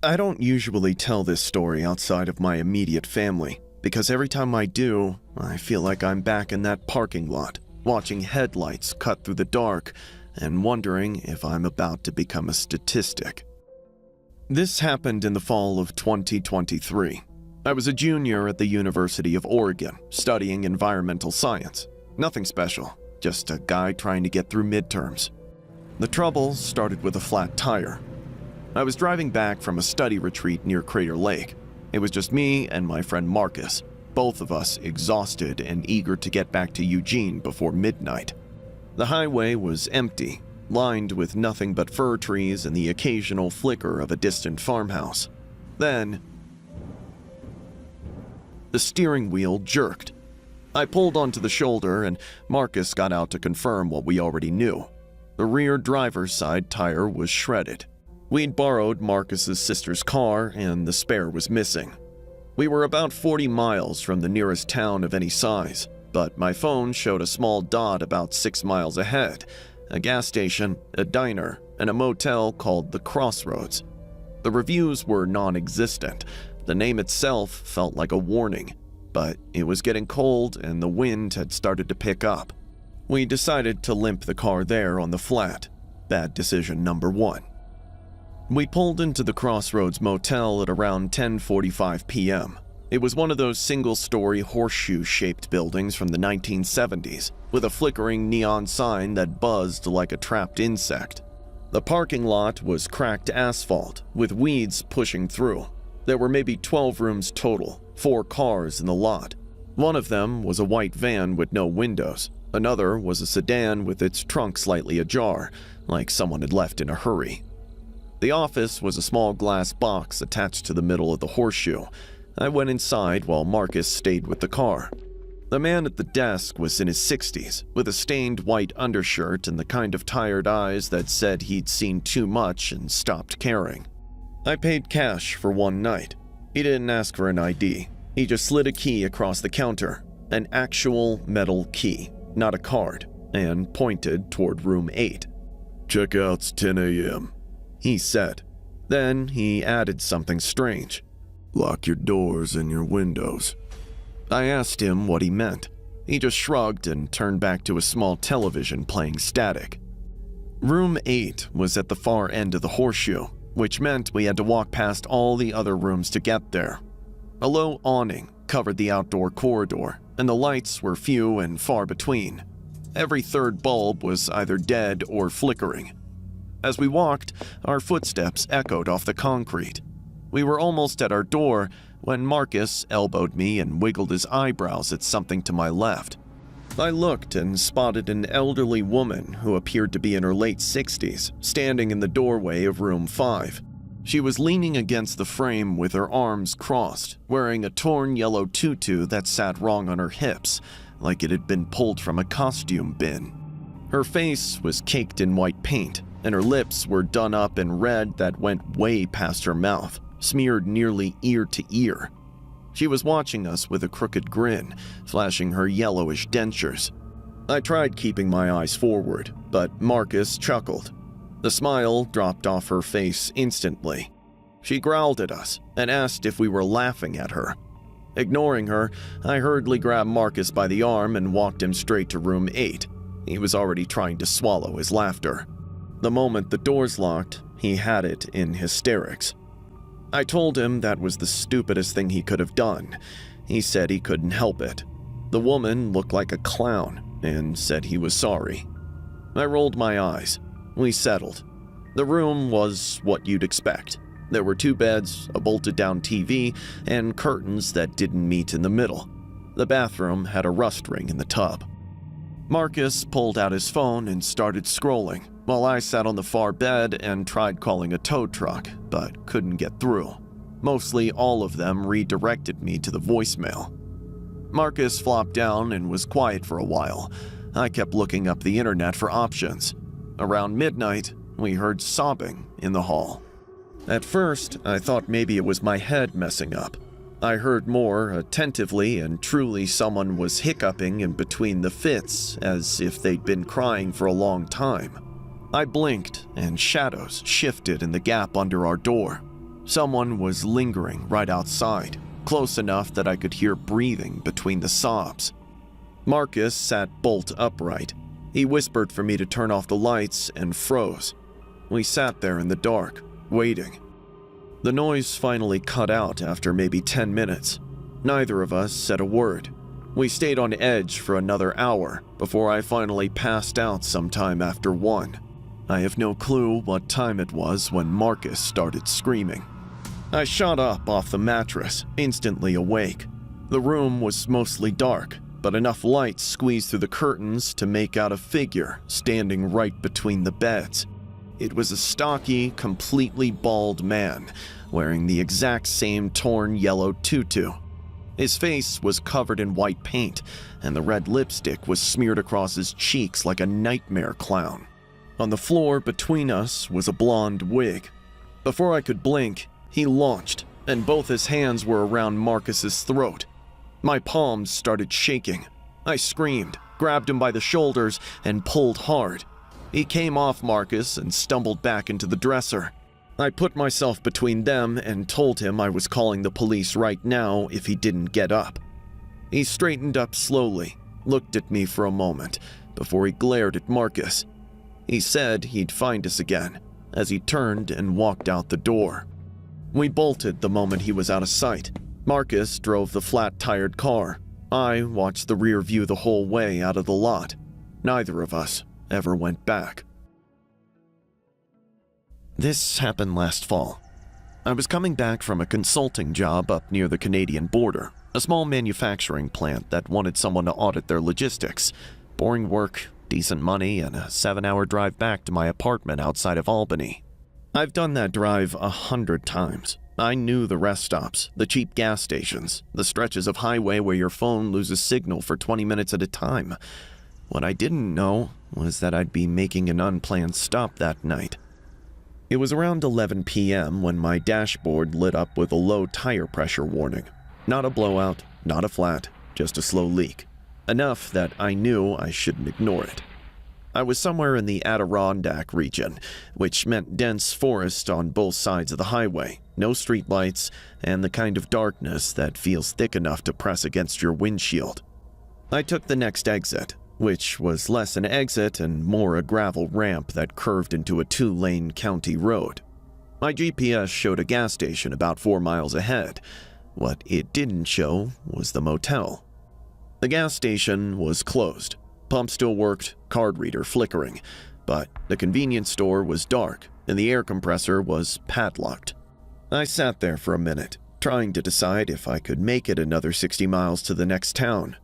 I don't usually tell this story outside of my immediate family, because every time I do, I feel like I'm back in that parking lot, watching headlights cut through the dark and wondering if I'm about to become a statistic. This happened in the fall of 2023. I was a junior at the University of Oregon, studying environmental science. Nothing special, just a guy trying to get through midterms. The trouble started with a flat tire. I was driving back from a study retreat near Crater Lake. It was just me and my friend Marcus, both of us exhausted and eager to get back to Eugene before midnight. The highway was empty, lined with nothing but fir trees and the occasional flicker of a distant farmhouse. Then, the steering wheel jerked. I pulled onto the shoulder and Marcus got out to confirm what we already knew. The rear driver's side tire was shredded. We'd borrowed Marcus's sister's car and the spare was missing. We were about 40 miles from the nearest town of any size, but my phone showed a small dot about 6 miles ahead, a gas station, a diner, and a motel called The Crossroads. The reviews were non-existent. The name itself felt like a warning, but it was getting cold and the wind had started to pick up. We decided to limp the car there on the flat. Bad decision number one. We pulled into the Crossroads Motel at around 10:45 p.m. It was one of those single-story horseshoe-shaped buildings from the 1970s, with a flickering neon sign that buzzed like a trapped insect. The parking lot was cracked asphalt, with weeds pushing through. There were maybe 12 rooms total, 4 cars in the lot. One of them was a white van with no windows. Another was a sedan with its trunk slightly ajar, like someone had left in a hurry. The office was a small glass box attached to the middle of the horseshoe. I went inside while Marcus stayed with the car. The man at the desk was in his 60s, with a stained white undershirt and the kind of tired eyes that said he'd seen too much and stopped caring. I paid cash for one night. He didn't ask for an ID. He just slid a key across the counter, an actual metal key, not a card, and pointed toward room 8. "Checkout's 10 a.m., he said. Then he added something strange. "Lock your doors and your windows." I asked him what he meant. He just shrugged and turned back to a small television playing static. Room 8 was at the far end of the horseshoe, which meant we had to walk past all the other rooms to get there. A low awning covered the outdoor corridor, and the lights were few and far between. Every third bulb was either dead or flickering. As we walked, our footsteps echoed off the concrete. We were almost at our door when Marcus elbowed me and wiggled his eyebrows at something to my left. I looked and spotted an elderly woman who appeared to be in her late 60s, standing in the doorway of room 5. She was leaning against the frame with her arms crossed, wearing a torn yellow tutu that sat wrong on her hips, like it had been pulled from a costume bin. Her face was caked in white paint, and her lips were done up in red that went way past her mouth, smeared nearly ear to ear. She was watching us with a crooked grin, flashing her yellowish dentures. I tried keeping my eyes forward, but Marcus chuckled. The smile dropped off her face instantly. She growled at us and asked if we were laughing at her. Ignoring her, I hurriedly grabbed Marcus by the arm and walked him straight to room 8. He was already trying to swallow his laughter. The moment the doors locked, he had it in hysterics. I told him that was the stupidest thing he could have done. He said he couldn't help it. The woman looked like a clown and said he was sorry. I rolled my eyes. We settled. The room was what you'd expect. There were 2 beds, a bolted-down TV, and curtains that didn't meet in the middle. The bathroom had a rust ring in the tub. Marcus pulled out his phone and started scrolling, while I sat on the far bed and tried calling a tow truck, but couldn't get through. Mostly all of them redirected me to the voicemail. Marcus flopped down and was quiet for a while. I kept looking up the internet for options. Around midnight, we heard sobbing in the hall. At first, I thought maybe it was my head messing up. I heard more attentively, and truly someone was hiccuping in between the fits as if they'd been crying for a long time. I blinked, and shadows shifted in the gap under our door. Someone was lingering right outside, close enough that I could hear breathing between the sobs. Marcus sat bolt upright. He whispered for me to turn off the lights and froze. We sat there in the dark, waiting. The noise finally cut out after maybe 10 minutes. Neither of us said a word. We stayed on edge for another hour before I finally passed out sometime after 1. I have no clue what time it was when Marcus started screaming. I shot up off the mattress, instantly awake. The room was mostly dark, but enough light squeezed through the curtains to make out a figure standing right between the beds. It was a stocky, completely bald man, wearing the exact same torn yellow tutu. His face was covered in white paint, and the red lipstick was smeared across his cheeks like a nightmare clown. On the floor between us was a blonde wig. Before I could blink, he launched, and both his hands were around Marcus's throat. My palms started shaking. I screamed, grabbed him by the shoulders, and pulled hard. He came off Marcus and stumbled back into the dresser. I put myself between them and told him I was calling the police right now if he didn't get up. He straightened up slowly, looked at me for a moment before he glared at Marcus. He said he'd find us again as he turned and walked out the door. We bolted the moment he was out of sight. Marcus drove the flat-tired car. I watched the rear view the whole way out of the lot. Neither of us ever went back. This happened last fall. I was coming back from a consulting job up near the Canadian border, a small manufacturing plant that wanted someone to audit their logistics. Boring work, decent money, and a 7-hour drive back to my apartment outside of Albany. I've done that drive 100 times. I knew the rest stops, the cheap gas stations, the stretches of highway where your phone loses signal for 20 minutes at a time. What I didn't know was that I'd be making an unplanned stop that night. It was around 11 p.m. when my dashboard lit up with a low tire pressure warning. Not a blowout, not a flat, just a slow leak. Enough that I knew I shouldn't ignore it. I was somewhere in the Adirondack region, which meant dense forest on both sides of the highway, no streetlights, and the kind of darkness that feels thick enough to press against your windshield. I took the next exit, which was less an exit and more a gravel ramp that curved into a 2-lane county road. My GPS showed a gas station about 4 miles ahead. What it didn't show was the motel. The gas station was closed. Pump still worked, card reader flickering, but the convenience store was dark and the air compressor was padlocked. I sat there for a minute, trying to decide if I could make it another 60 miles to the next town.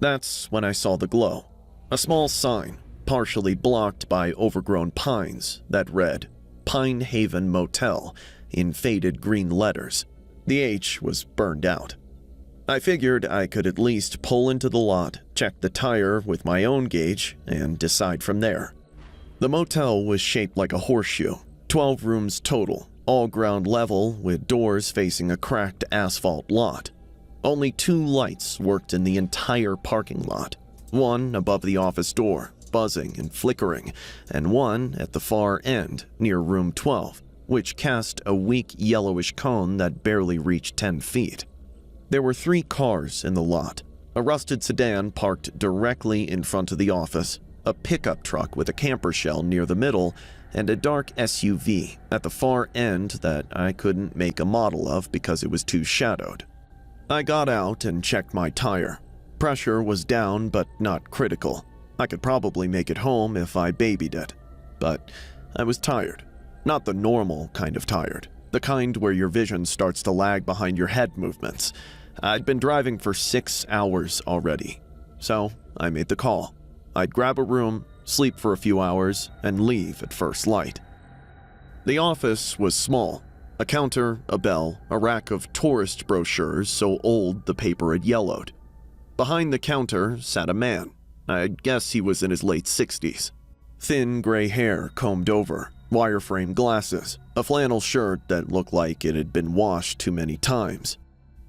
That's when I saw the glow. A small sign, partially blocked by overgrown pines, that read, Pine Haven Motel, in faded green letters. The H was burned out. I figured I could at least pull into the lot, check the tire with my own gauge, and decide from there. The motel was shaped like a horseshoe, 12 rooms total, all ground level with doors facing a cracked asphalt lot. Only 2 lights worked in the entire parking lot. One above the office door, buzzing and flickering, and one at the far end, near room 12, which cast a weak yellowish cone that barely reached 10 feet. There were 3 cars in the lot, a rusted sedan parked directly in front of the office, a pickup truck with a camper shell near the middle, and a dark SUV at the far end that I couldn't make a model of because it was too shadowed. I got out and checked my tire. Pressure was down, but not critical. I could probably make it home if I babied it. But I was tired. Not the normal kind of tired. The kind where your vision starts to lag behind your head movements. I'd been driving for 6 hours already. So I made the call. I'd grab a room, sleep for a few hours, and leave at first light. The office was small. A counter, a bell, a rack of tourist brochures so old the paper had yellowed. Behind the counter sat a man. I'd guess he was in his late 60s. Thin gray hair combed over, wireframe glasses, a flannel shirt that looked like it had been washed too many times.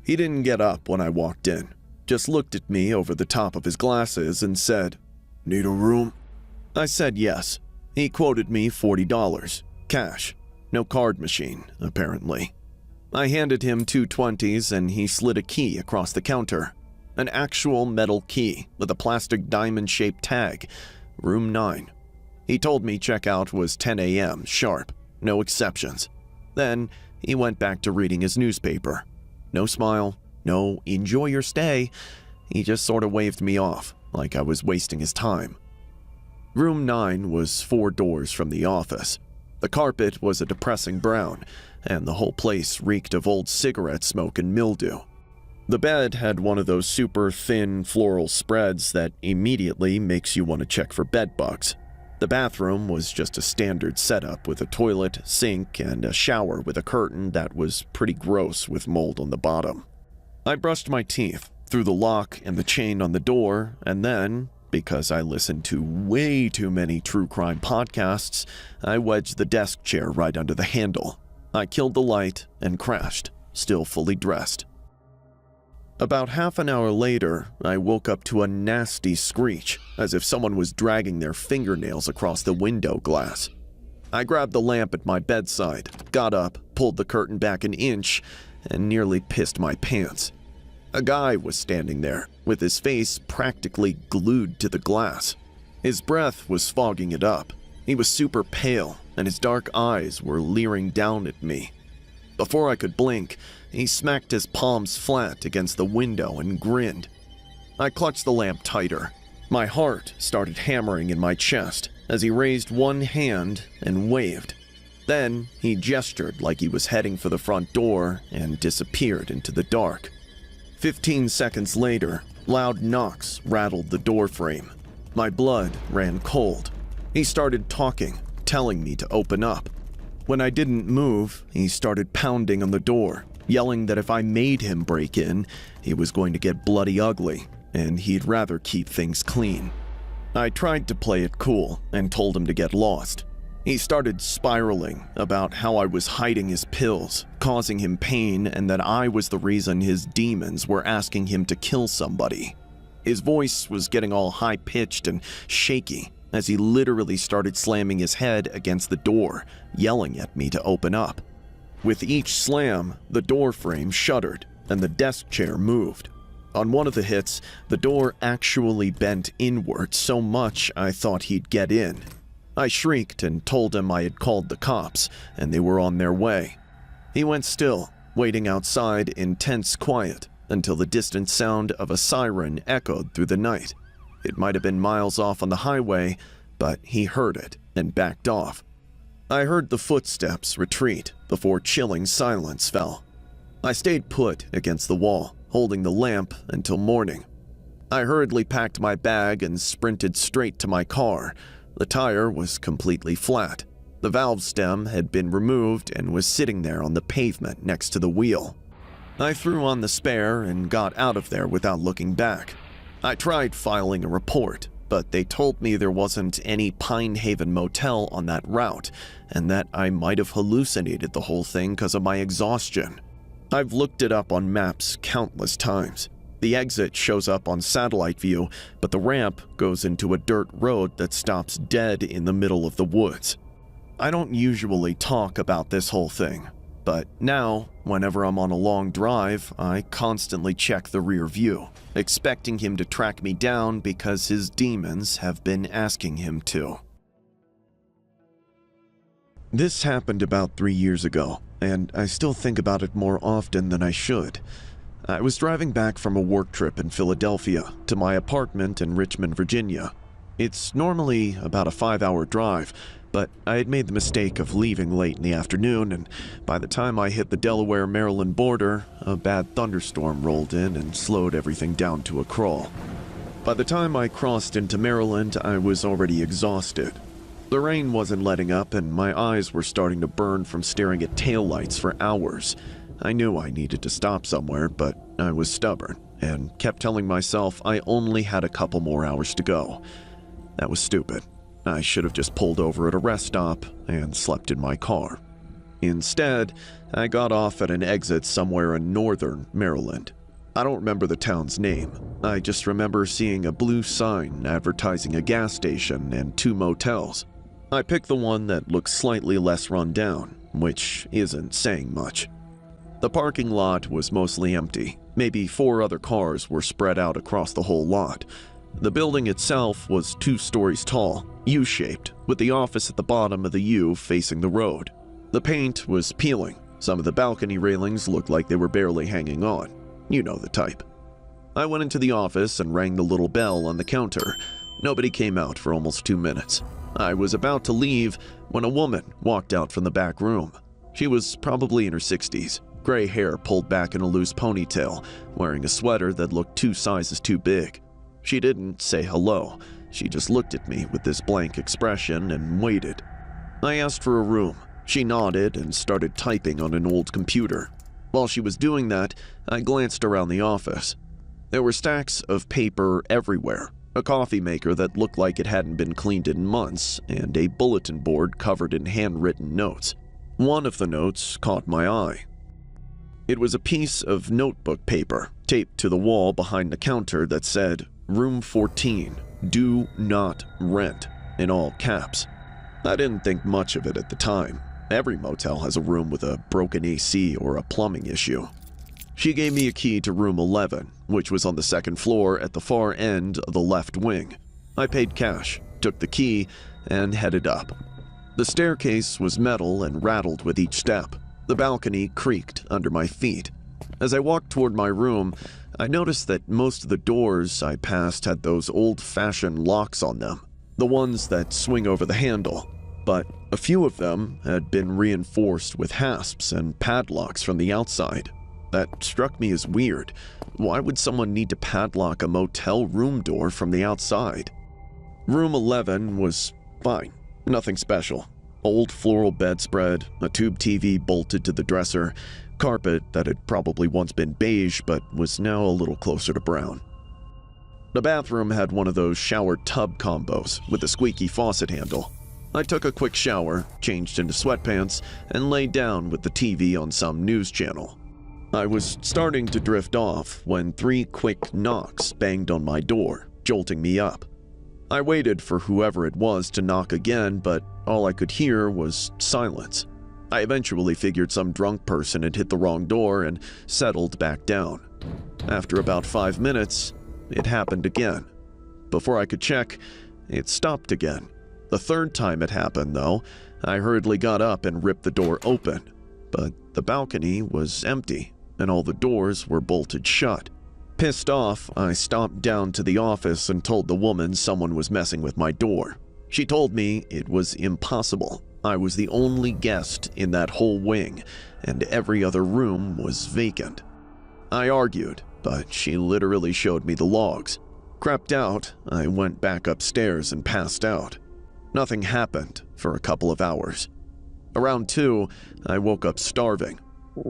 He didn't get up when I walked in, just looked at me over the top of his glasses and said, "Need a room?" I said yes. He quoted me $40, cash. No card machine, apparently. I handed him 2 20s and he slid a key across the counter. An actual metal key with a plastic diamond-shaped tag. Room 9. He told me checkout was 10 a.m. sharp, no exceptions. Then he went back to reading his newspaper. No smile, no enjoy your stay. He just sort of waved me off, like I was wasting his time. Room 9 was 4 doors from the office. The carpet was a depressing brown, and the whole place reeked of old cigarette smoke and mildew. The bed had one of those super thin floral spreads that immediately makes you want to check for bed bugs. The bathroom was just a standard setup with a toilet, sink, and a shower with a curtain that was pretty gross with mold on the bottom. I brushed my teeth, threw the lock and the chain on the door, and then, because I listened to way too many true crime podcasts, I wedged the desk chair right under the handle. I killed the light and crashed, still fully dressed. About half an hour later, I woke up to a nasty screech, as if someone was dragging their fingernails across the window glass. I grabbed the lamp at my bedside, got up, pulled the curtain back an inch, and nearly pissed my pants. A guy was standing there, with his face practically glued to the glass. His breath was fogging it up. He was super pale, and his dark eyes were leering down at me. Before I could blink, he smacked his palms flat against the window and grinned. I clutched the lamp tighter. My heart started hammering in my chest as he raised one hand and waved. Then he gestured like he was heading for the front door and disappeared into the dark. 15 seconds later, loud knocks rattled the door frame. My blood ran cold. He started talking, telling me to open up. When I didn't move, he started pounding on the door, yelling that if I made him break in, he was going to get bloody ugly, and he'd rather keep things clean. I tried to play it cool and told him to get lost. He started spiraling about how I was hiding his pills, causing him pain, and that I was the reason his demons were asking him to kill somebody. His voice was getting all high-pitched and shaky as he literally started slamming his head against the door, yelling at me to open up. With each slam, the door frame shuddered and the desk chair moved. On one of the hits, the door actually bent inward so much I thought he'd get in. I shrieked and told him I had called the cops and they were on their way. He went still, waiting outside in tense quiet until the distant sound of a siren echoed through the night. It might have been miles off on the highway, but he heard it and backed off. I heard the footsteps retreat before chilling silence fell. I stayed put against the wall, holding the lamp until morning. I hurriedly packed my bag and sprinted straight to my car. The tire was completely flat. The valve stem had been removed and was sitting there on the pavement next to the wheel. I threw on the spare and got out of there without looking back. I tried filing a report, but they told me there wasn't any Pine Haven motel on that route, and that I might have hallucinated the whole thing because of my exhaustion. I've looked it up on maps countless times. The exit shows up on satellite view, but the ramp goes into a dirt road that stops dead in the middle of the woods. I don't usually talk about this whole thing, but now, whenever I'm on a long drive, I constantly check the rear view, expecting him to track me down because his demons have been asking him to. This happened about 3 years ago, and I still think about it more often than I should. I was driving back from a work trip in Philadelphia to my apartment in Richmond, Virginia. It's normally about a 5-hour drive, but I had made the mistake of leaving late in the afternoon, and by the time I hit the Delaware-Maryland border, a bad thunderstorm rolled in and slowed everything down to a crawl. By the time I crossed into Maryland, I was already exhausted. The rain wasn't letting up, and my eyes were starting to burn from staring at taillights for hours. I knew I needed to stop somewhere, but I was stubborn, and kept telling myself I only had a couple more hours to go. That was stupid. I should have just pulled over at a rest stop and slept in my car. Instead, I got off at an exit somewhere in northern Maryland. I don't remember the town's name. I just remember seeing a blue sign advertising a gas station and 2 motels. I picked the one that looked slightly less run down, which isn't saying much. The parking lot was mostly empty. Maybe 4 other cars were spread out across the whole lot. The building itself was 2 stories tall, U-shaped, with the office at the bottom of the U facing the road. The paint was peeling. Some of the balcony railings looked like they were barely hanging on. You know the type. I went into the office and rang the little bell on the counter. Nobody came out for almost 2 minutes. I was about to leave when a woman walked out from the back room. She was probably in her 60s, gray hair pulled back in a loose ponytail, wearing a sweater that looked 2 sizes too big. She didn't say hello. She just looked at me with this blank expression and waited. I asked for a room. She nodded and started typing on an old computer. While she was doing that, I glanced around the office. There were stacks of paper everywhere, a coffee maker that looked like it hadn't been cleaned in months, and a bulletin board covered in handwritten notes. One of the notes caught my eye. It was a piece of notebook paper taped to the wall behind the counter that said, "Room 14, do not rent," in all caps. I didn't think much of it at the time. Every motel has a room with a broken AC or a plumbing issue. She gave me a key to room 11, which was on the 2nd floor at the far end of the left wing. I paid cash, took the key, and headed up. The staircase was metal and rattled with each step. The balcony creaked under my feet. As I walked toward my room, I noticed that most of the doors I passed had those old-fashioned locks on them, the ones that swing over the handle. But a few of them had been reinforced with hasps and padlocks from the outside. That struck me as weird. Why would someone need to padlock a motel room door from the outside? Room 11 was fine, nothing special. Old floral bedspread, a tube TV bolted to the dresser, carpet that had probably once been beige but was now a little closer to brown. The bathroom had one of those shower tub combos with a squeaky faucet handle. I took a quick shower, changed into sweatpants, and lay down with the TV on some news channel. I was starting to drift off when 3 quick knocks banged on my door, jolting me up. I waited for whoever it was to knock again, but all I could hear was silence. I eventually figured some drunk person had hit the wrong door and settled back down. After about 5 minutes, it happened again. Before I could check, it stopped again. The 3rd time it happened, though, I hurriedly got up and ripped the door open. But the balcony was empty, and all the doors were bolted shut. Pissed off, I stomped down to the office and told the woman someone was messing with my door. She told me it was impossible. I was the only guest in that whole wing, and every other room was vacant. I argued, but she literally showed me the logs. Crept out, I went back upstairs and passed out. Nothing happened for a couple of hours. Around 2, I woke up starving.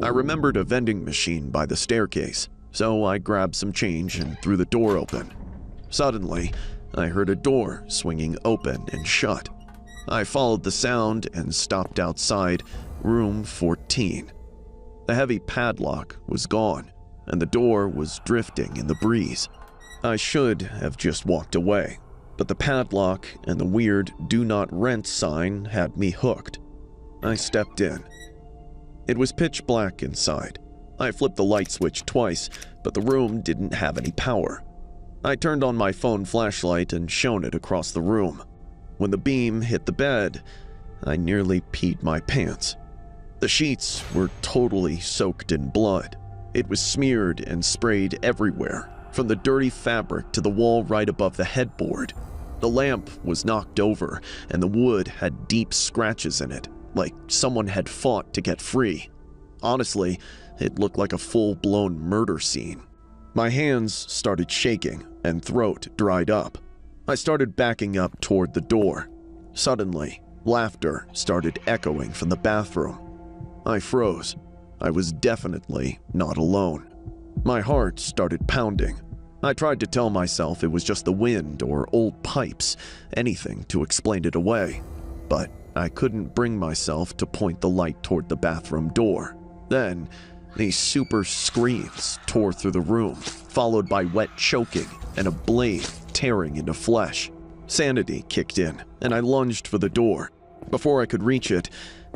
I remembered a vending machine by the staircase, so I grabbed some change and threw the door open. Suddenly, I heard a door swinging open and shut. I followed the sound and stopped outside room 14. The heavy padlock was gone, and the door was drifting in the breeze. I should have just walked away, but the padlock and the weird "Do Not Rent" sign had me hooked. I stepped in. It was pitch black inside. I flipped the light switch twice, but the room didn't have any power. I turned on my phone flashlight and shone it across the room. When the beam hit the bed, I nearly peed my pants. The sheets were totally soaked in blood. It was smeared and sprayed everywhere, from the dirty fabric to the wall right above the headboard. The lamp was knocked over, and the wood had deep scratches in it, like someone had fought to get free. Honestly, it looked like a full-blown murder scene. My hands started shaking, and throat dried up. I started backing up toward the door. Suddenly, laughter started echoing from the bathroom. I froze. I was definitely not alone. My heart started pounding. I tried to tell myself it was just the wind or old pipes, anything to explain it away. But I couldn't bring myself to point the light toward the bathroom door. Then, these super screams tore through the room, followed by wet choking and a blade tearing into flesh. Sanity kicked in, and I lunged for the door. Before I could reach it,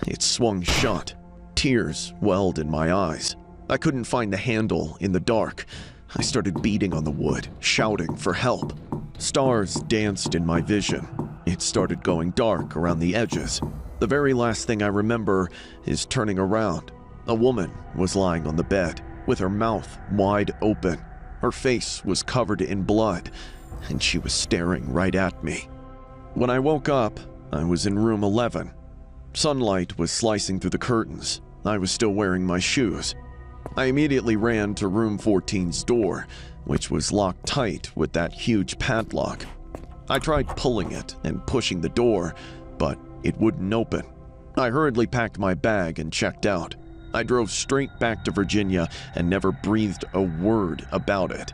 it swung shut. Tears welled in my eyes. I couldn't find the handle in the dark. I started beating on the wood, shouting for help. Stars danced in my vision. It started going dark around the edges. The very last thing I remember is turning around. A woman was lying on the bed, with her mouth wide open. Her face was covered in blood, and she was staring right at me. When I woke up, I was in room 11. Sunlight was slicing through the curtains. I was still wearing my shoes. I immediately ran to room 14's door, which was locked tight with that huge padlock. I tried pulling it and pushing the door, but it wouldn't open. I hurriedly packed my bag and checked out. I drove straight back to Virginia and never breathed a word about it.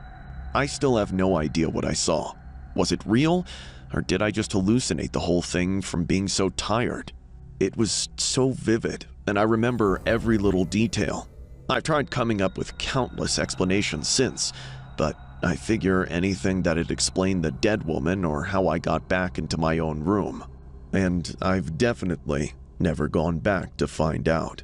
I still have no idea what I saw. Was it real, or did I just hallucinate the whole thing from being so tired? It was so vivid, and I remember every little detail. I've tried coming up with countless explanations since, but I figure anything that'd explain the dead woman or how I got back into my own room. And I've definitely never gone back to find out.